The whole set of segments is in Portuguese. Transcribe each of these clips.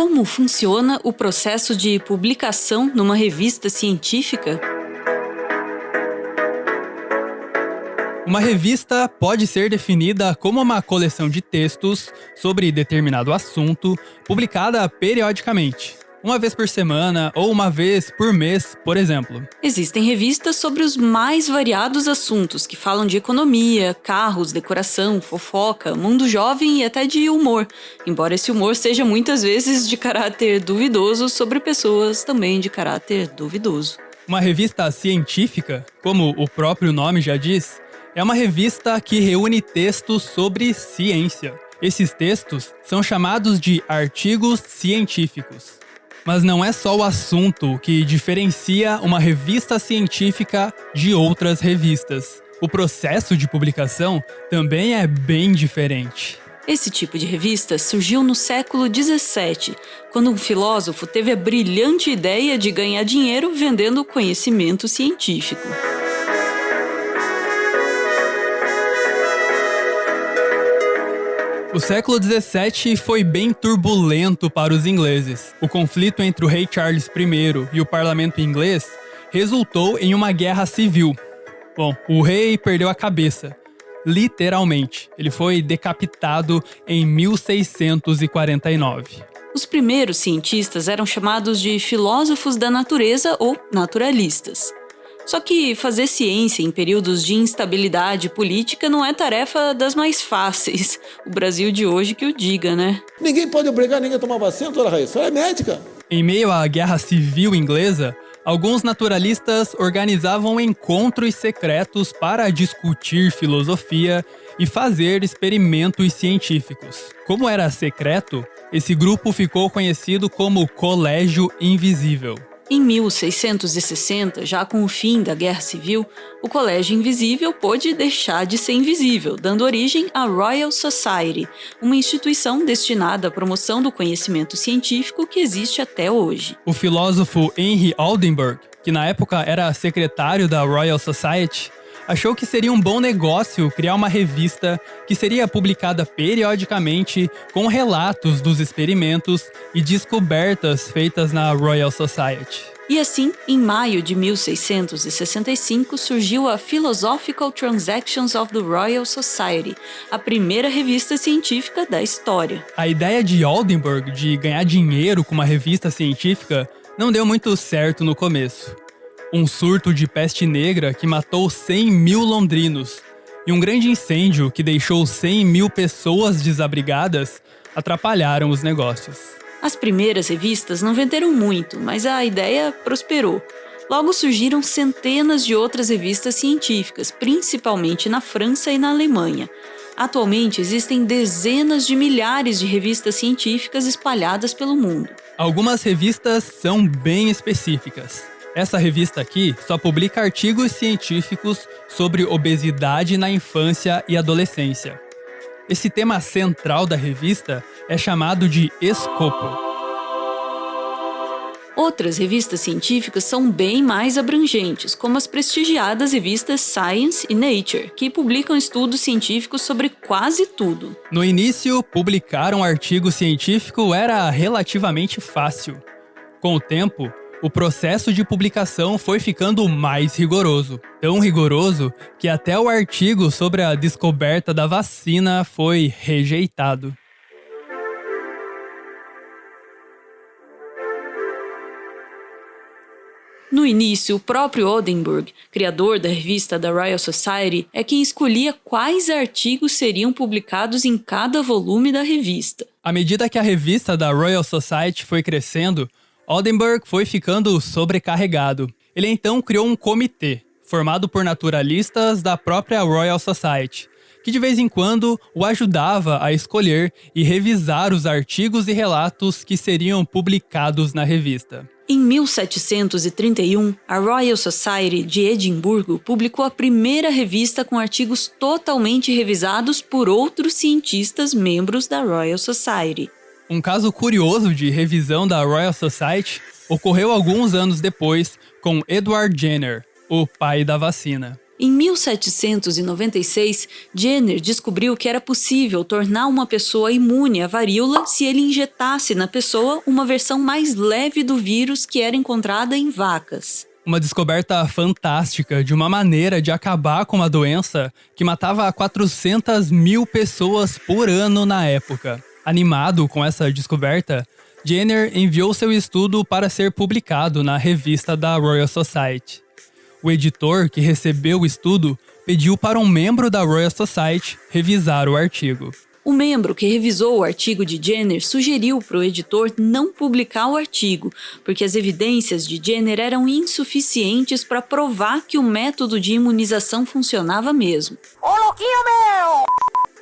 Como funciona o processo de publicação numa revista científica? Uma revista pode ser definida como uma coleção de textos sobre determinado assunto, publicada periodicamente, uma vez por semana ou uma vez por mês, por exemplo. Existem revistas sobre os mais variados assuntos que falam de economia, carros, decoração, fofoca, mundo jovem e até de humor, embora esse humor seja muitas vezes de caráter duvidoso sobre pessoas também de caráter duvidoso. Uma revista científica, como o próprio nome já diz, é uma revista que reúne textos sobre ciência. Esses textos são chamados de artigos científicos. Mas não é só o assunto que diferencia uma revista científica de outras revistas. O processo de publicação também é bem diferente. Esse tipo de revista surgiu no século XVII, quando um filósofo teve a brilhante ideia de ganhar dinheiro vendendo conhecimento científico. O século XVII foi bem turbulento para os ingleses. O conflito entre o rei Charles I e o parlamento inglês resultou em uma guerra civil. Bom, o rei perdeu a cabeça, literalmente. Ele foi decapitado em 1649. Os primeiros cientistas eram chamados de filósofos da natureza ou naturalistas. Só que fazer ciência em períodos de instabilidade política não é tarefa das mais fáceis. O Brasil de hoje que o diga, né? Ninguém pode obrigar ninguém a tomar vacina, doutora Raíssa. Ela é médica. Em meio à Guerra Civil Inglesa, alguns naturalistas organizavam encontros secretos para discutir filosofia e fazer experimentos científicos. Como era secreto, esse grupo ficou conhecido como Colégio Invisível. Em 1660, já com o fim da Guerra Civil, o Colégio Invisível pôde deixar de ser invisível, dando origem à Royal Society, uma instituição destinada à promoção do conhecimento científico que existe até hoje. O filósofo Henry Oldenburg, que na época era secretário da Royal Society, achou que seria um bom negócio criar uma revista que seria publicada periodicamente com relatos dos experimentos e descobertas feitas na Royal Society. E assim, em maio de 1665, surgiu a Philosophical Transactions of the Royal Society, a primeira revista científica da história. A ideia de Oldenburg de ganhar dinheiro com uma revista científica não deu muito certo no começo. Um surto de peste negra que matou 100 mil londrinos e um grande incêndio que deixou 100 mil pessoas desabrigadas atrapalharam os negócios. As primeiras revistas não venderam muito, mas a ideia prosperou. Logo surgiram centenas de outras revistas científicas, principalmente na França e na Alemanha. Atualmente existem dezenas de milhares de revistas científicas espalhadas pelo mundo. Algumas revistas são bem específicas. Essa revista aqui só publica artigos científicos sobre obesidade na infância e adolescência. Esse tema central da revista é chamado de escopo. Outras revistas científicas são bem mais abrangentes, como as prestigiadas revistas Science e Nature, que publicam estudos científicos sobre quase tudo. No início, publicar um artigo científico era relativamente fácil. Com o tempo, o processo de publicação foi ficando mais rigoroso. Tão rigoroso que até o artigo sobre a descoberta da vacina foi rejeitado. No início, o próprio Oldenburg, criador da revista da Royal Society, é quem escolhia quais artigos seriam publicados em cada volume da revista. À medida que a revista da Royal Society foi crescendo, Oldenburg foi ficando sobrecarregado. Ele então criou um comitê, formado por naturalistas da própria Royal Society, que de vez em quando o ajudava a escolher e revisar os artigos e relatos que seriam publicados na revista. Em 1731, a Royal Society de Edimburgo publicou a primeira revista com artigos totalmente revisados por outros cientistas membros da Royal Society. Um caso curioso de revisão da Royal Society ocorreu alguns anos depois com Edward Jenner, o pai da vacina. Em 1796, Jenner descobriu que era possível tornar uma pessoa imune à varíola se ele injetasse na pessoa uma versão mais leve do vírus que era encontrada em vacas. Uma descoberta fantástica de uma maneira de acabar com uma doença que matava 400 mil pessoas por ano na época. Animado com essa descoberta, Jenner enviou seu estudo para ser publicado na revista da Royal Society. O editor que recebeu o estudo pediu para um membro da Royal Society revisar o artigo. O membro que revisou o artigo de Jenner sugeriu para o editor não publicar o artigo, porque as evidências de Jenner eram insuficientes para provar que o método de imunização funcionava mesmo. Ô, louquinho meu!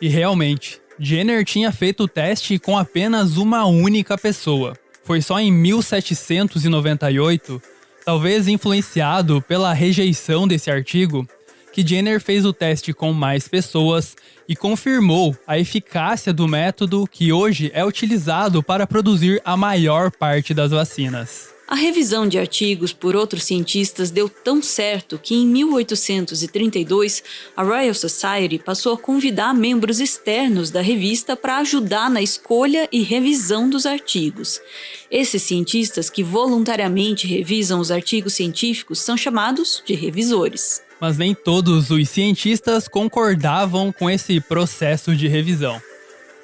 E realmente, Jenner tinha feito o teste com apenas uma única pessoa. Foi só em 1798, talvez influenciado pela rejeição desse artigo, que Jenner fez o teste com mais pessoas e confirmou a eficácia do método que hoje é utilizado para produzir a maior parte das vacinas. A revisão de artigos por outros cientistas deu tão certo que em 1832 a Royal Society passou a convidar membros externos da revista para ajudar na escolha e revisão dos artigos. Esses cientistas que voluntariamente revisam os artigos científicos são chamados de revisores. Mas nem todos os cientistas concordavam com esse processo de revisão.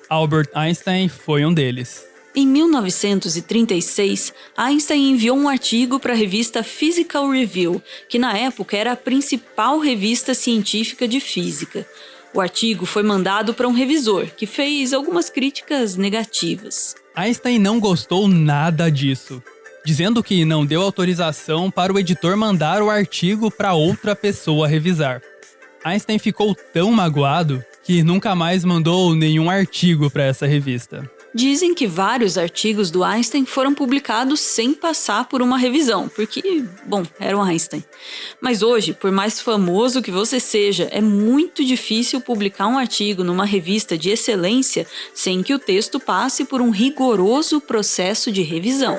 Albert Einstein foi um deles. Em 1936, Einstein enviou um artigo para a revista Physical Review, que na época era a principal revista científica de física. O artigo foi mandado para um revisor, que fez algumas críticas negativas. Einstein não gostou nada disso, dizendo que não deu autorização para o editor mandar o artigo para outra pessoa revisar. Einstein ficou tão magoado que nunca mais mandou nenhum artigo para essa revista. Dizem que vários artigos do Einstein foram publicados sem passar por uma revisão, porque, bom, era o Einstein. Mas hoje, por mais famoso que você seja, é muito difícil publicar um artigo numa revista de excelência sem que o texto passe por um rigoroso processo de revisão.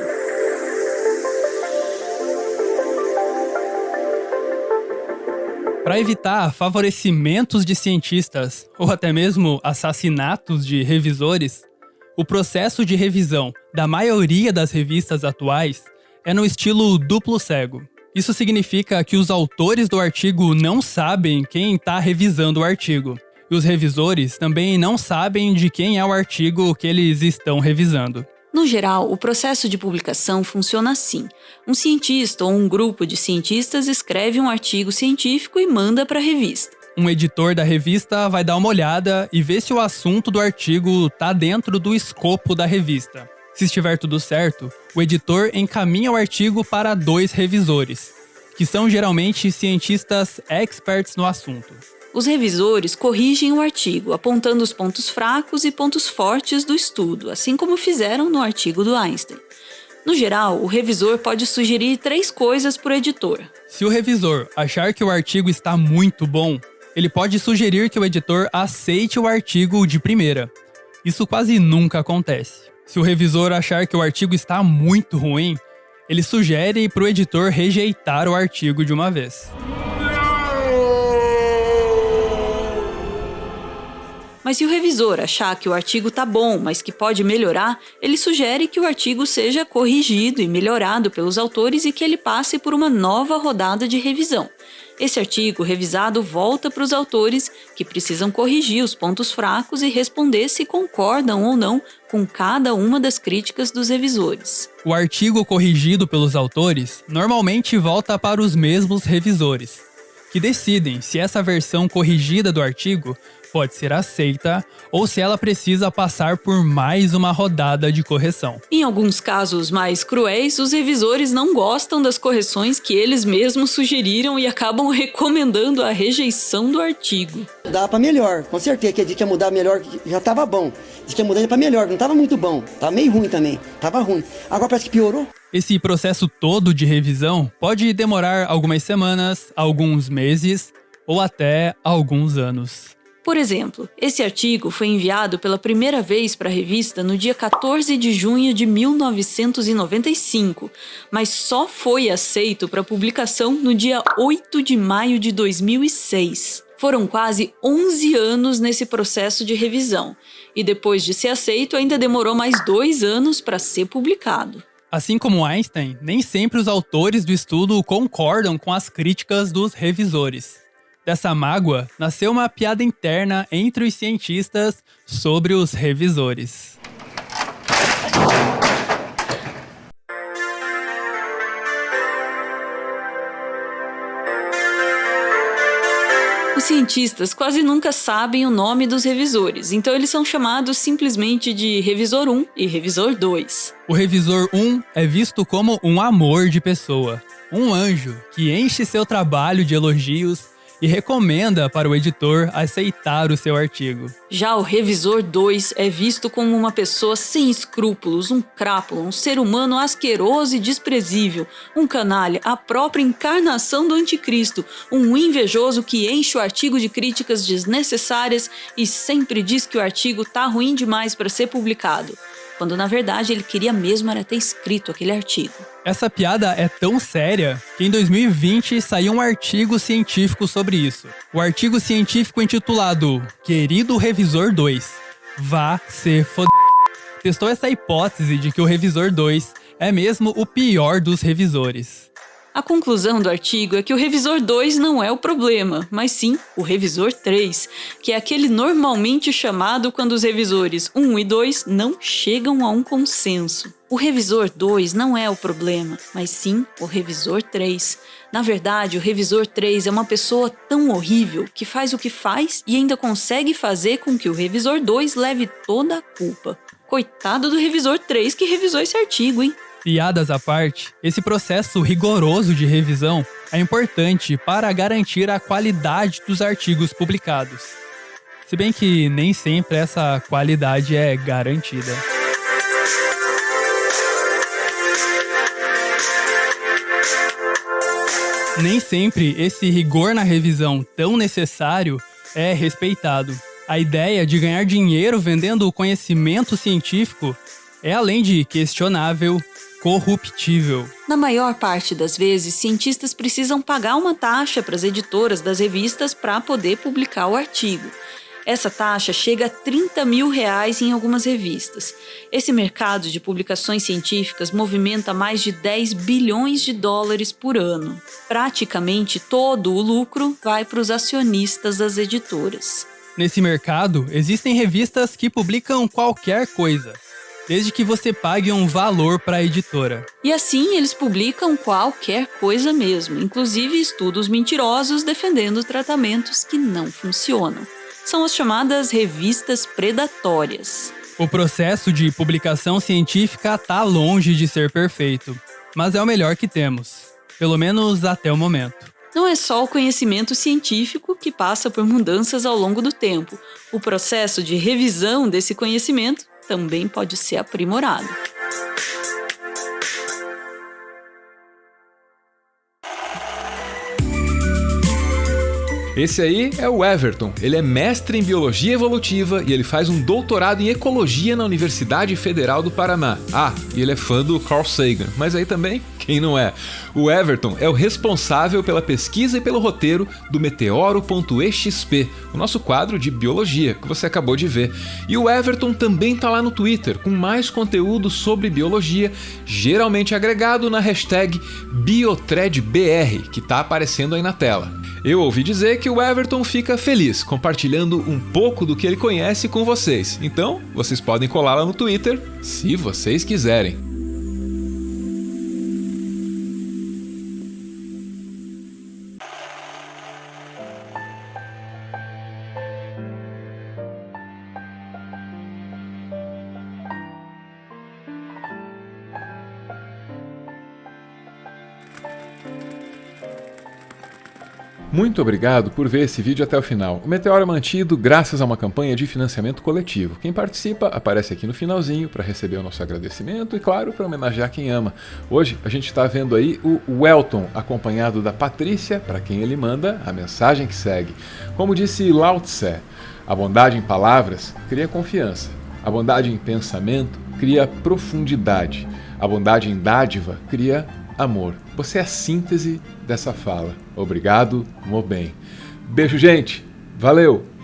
Para evitar favorecimentos de cientistas ou até mesmo assassinatos de revisores, o processo de revisão da maioria das revistas atuais é no estilo duplo cego. Isso significa que os autores do artigo não sabem quem está revisando o artigo, e os revisores também não sabem de quem é o artigo que eles estão revisando. No geral, o processo de publicação funciona assim. Um cientista ou um grupo de cientistas escreve um artigo científico e manda para a revista. Um editor da revista vai dar uma olhada e ver se o assunto do artigo está dentro do escopo da revista. Se estiver tudo certo, o editor encaminha o artigo para 2 revisores, que são geralmente cientistas experts no assunto. Os revisores corrigem o artigo, apontando os pontos fracos e pontos fortes do estudo, assim como fizeram no artigo do Einstein. No geral, o revisor pode sugerir 3 coisas para o editor. Se o revisor achar que o artigo está muito bom, ele pode sugerir que o editor aceite o artigo de primeira. Isso quase nunca acontece. Se o revisor achar que o artigo está muito ruim, ele sugere para o editor rejeitar o artigo de uma vez. Mas se o revisor achar que o artigo está bom, mas que pode melhorar, ele sugere que o artigo seja corrigido e melhorado pelos autores e que ele passe por uma nova rodada de revisão. Esse artigo revisado volta para os autores, que precisam corrigir os pontos fracos e responder se concordam ou não com cada uma das críticas dos revisores. O artigo corrigido pelos autores normalmente volta para os mesmos revisores, que decidem se essa versão corrigida do artigo pode ser aceita ou se ela precisa passar por mais uma rodada de correção. Em alguns casos mais cruéis, os revisores não gostam das correções que eles mesmos sugeriram e acabam recomendando a rejeição do artigo. Dá para melhor, com certeza que a gente ia mudar melhor, já estava bom. Diz que ia mudar para melhor, não estava muito bom, estava meio ruim também, estava ruim. Agora parece que piorou. Esse processo todo de revisão pode demorar algumas semanas, alguns meses ou até alguns anos. Por exemplo, esse artigo foi enviado pela primeira vez para a revista no dia 14 de junho de 1995, mas só foi aceito para publicação no dia 8 de maio de 2006. Foram quase 11 anos nesse processo de revisão, e depois de ser aceito ainda demorou mais 2 anos para ser publicado. Assim como Einstein, nem sempre os autores do estudo concordam com as críticas dos revisores. Dessa mágoa, nasceu uma piada interna entre os cientistas sobre os revisores. Os cientistas quase nunca sabem o nome dos revisores, então eles são chamados simplesmente de Revisor 1 e Revisor 2. O Revisor 1 é visto como um amor de pessoa, um anjo que enche seu trabalho de elogios e recomenda para o editor aceitar o seu artigo. Já o Revisor 2 é visto como uma pessoa sem escrúpulos, um crápula, um ser humano asqueroso e desprezível, um canalha, a própria encarnação do anticristo, um invejoso que enche o artigo de críticas desnecessárias e sempre diz que o artigo tá ruim demais para ser publicado, quando na verdade ele queria mesmo era ter escrito aquele artigo. Essa piada é tão séria que em 2020 saiu um artigo científico sobre isso. O artigo científico intitulado Querido Revisor 2, vá se foder, testou essa hipótese de que o Revisor 2 é mesmo o pior dos revisores. A conclusão do artigo é que o Revisor 2 não é o problema, mas sim o Revisor 3, que é aquele normalmente chamado quando os revisores 1 e 2 não chegam a um consenso. O Revisor 2 não é o problema, mas sim o Revisor 3. Na verdade, o Revisor 3 é uma pessoa tão horrível que faz o que faz e ainda consegue fazer com que o Revisor 2 leve toda a culpa. Coitado do Revisor 3 que revisou esse artigo, hein? Piadas à parte, esse processo rigoroso de revisão é importante para garantir a qualidade dos artigos publicados. Se bem que nem sempre essa qualidade é garantida. Nem sempre esse rigor na revisão tão necessário é respeitado. A ideia de ganhar dinheiro vendendo o conhecimento científico é, além de questionável, corruptível. Na maior parte das vezes, cientistas precisam pagar uma taxa para as editoras das revistas para poder publicar o artigo. Essa taxa chega a R$30 mil em algumas revistas. Esse mercado de publicações científicas movimenta mais de 10 bilhões de dólares por ano. Praticamente todo o lucro vai para os acionistas das editoras. Nesse mercado, existem revistas que publicam qualquer coisa, desde que você pague um valor para a editora. E assim eles publicam qualquer coisa mesmo, inclusive estudos mentirosos defendendo tratamentos que não funcionam. São as chamadas revistas predatórias. O processo de publicação científica está longe de ser perfeito, mas é o melhor que temos, pelo menos até o momento. Não é só o conhecimento científico que passa por mudanças ao longo do tempo. O processo de revisão desse conhecimento também pode ser aprimorado. Esse aí é o Everton. Ele é mestre em Biologia Evolutiva e ele faz um doutorado em Ecologia na Universidade Federal do Paraná. Ah, e ele é fã do Carl Sagan, mas aí também, quem não é? O Everton é o responsável pela pesquisa e pelo roteiro do Meteoro.exp, o nosso quadro de biologia que você acabou de ver. E o Everton também tá lá no Twitter com mais conteúdo sobre biologia, geralmente agregado na hashtag BiothreadBR, que tá aparecendo aí na tela. Eu ouvi dizer que o Everton fica feliz compartilhando um pouco do que ele conhece com vocês. Então, vocês podem colar lá no Twitter, se vocês quiserem. Muito obrigado por ver esse vídeo até o final. O Meteoro é mantido graças a uma campanha de financiamento coletivo. Quem participa aparece aqui no finalzinho para receber o nosso agradecimento e, claro, para homenagear quem ama. Hoje a gente está vendo aí o Welton, acompanhado da Patrícia, para quem ele manda a mensagem que segue. Como disse Lao Tse, a bondade em palavras cria confiança. A bondade em pensamento cria profundidade. A bondade em dádiva cria amor. Você é a síntese dessa fala. Obrigado, Mo bem. Beijo, gente. Valeu!